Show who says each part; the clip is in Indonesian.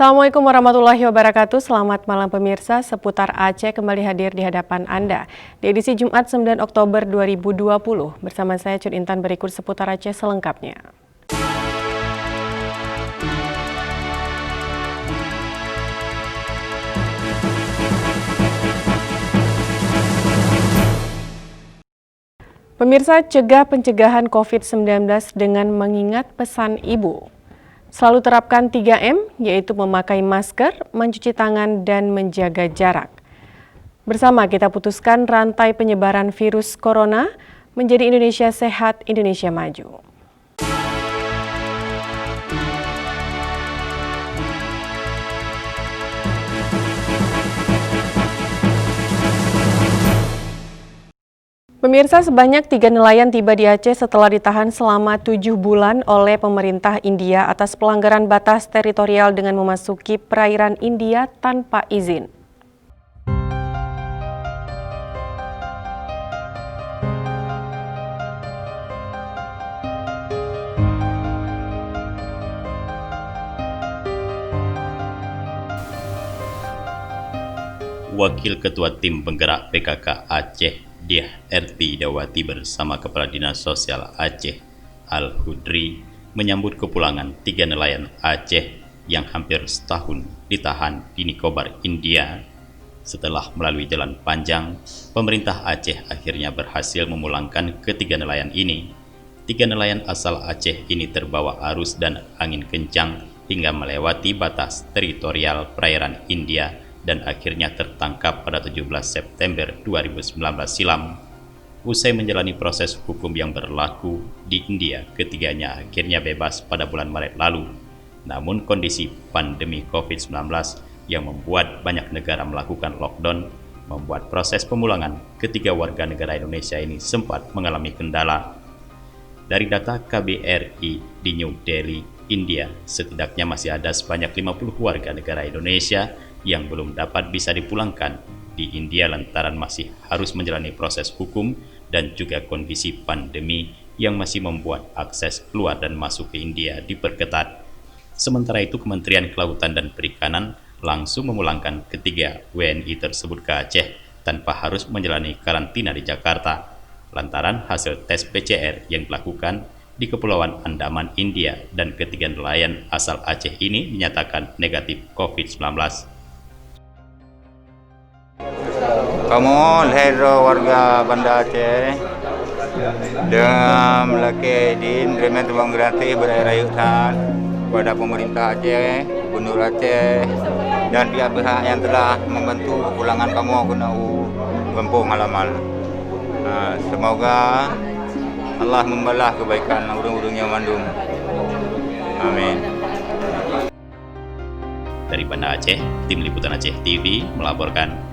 Speaker 1: Assalamualaikum warahmatullahi wabarakatuh. Selamat malam pemirsa. Seputar Aceh kembali hadir di hadapan Anda di edisi Jumat 9 Oktober 2020. Bersama saya Cud Intan, berikut seputar Aceh selengkapnya. Pemirsa, cegah pencegahan COVID-19 dengan mengingat pesan Ibu. Selalu terapkan 3M, yaitu memakai masker, mencuci tangan, dan menjaga jarak. Bersama kita putuskan rantai penyebaran virus corona menjadi Indonesia sehat, Indonesia maju. Pemirsa, sebanyak 3 nelayan tiba di Aceh setelah ditahan selama 7 bulan oleh pemerintah India atas pelanggaran batas teritorial dengan memasuki perairan India tanpa izin.
Speaker 2: Wakil Ketua Tim Penggerak PKK Aceh Diah Erti Dawati bersama Kepala Dinas Sosial Aceh Al-Hudri menyambut kepulangan 3 nelayan Aceh yang hampir setahun ditahan di Nicobar, India. Setelah melalui jalan panjang, pemerintah Aceh akhirnya berhasil memulangkan ketiga nelayan ini. 3 nelayan asal Aceh ini terbawa arus dan angin kencang hingga melewati batas teritorial perairan India dan akhirnya tertangkap pada 17 September 2019 silam. Usai menjalani proses hukum yang berlaku di India, ketiganya akhirnya bebas pada bulan Maret lalu. Namun kondisi pandemi COVID-19 yang membuat banyak negara melakukan lockdown membuat proses pemulangan ketiga warga negara Indonesia ini sempat mengalami kendala. Dari data KBRI di New Delhi, India, setidaknya masih ada sebanyak 50 warga negara Indonesia yang belum dapat bisa dipulangkan di India lantaran masih harus menjalani proses hukum dan juga kondisi pandemi yang masih membuat akses keluar dan masuk ke India diperketat. Sementara itu, Kementerian Kelautan dan Perikanan langsung memulangkan ketiga WNI tersebut ke Aceh tanpa harus menjalani karantina di Jakarta lantaran hasil tes PCR yang dilakukan di Kepulauan Andaman, India, dan ketiga nelayan asal Aceh ini dinyatakan negatif COVID-19.
Speaker 3: Kamu lahir warga Banda Aceh dengan melaki din remen tumbang gratis berayutan kepada pemerintah Aceh, Gubernur Aceh, dan pihak-pihak yang telah membantu kepulangan kamu ke kampung halaman. Semoga Allah membalas kebaikan urung-urung yang mandum. Amin.
Speaker 2: Dari Banda Aceh, Tim Liputan Aceh TV melaporkan.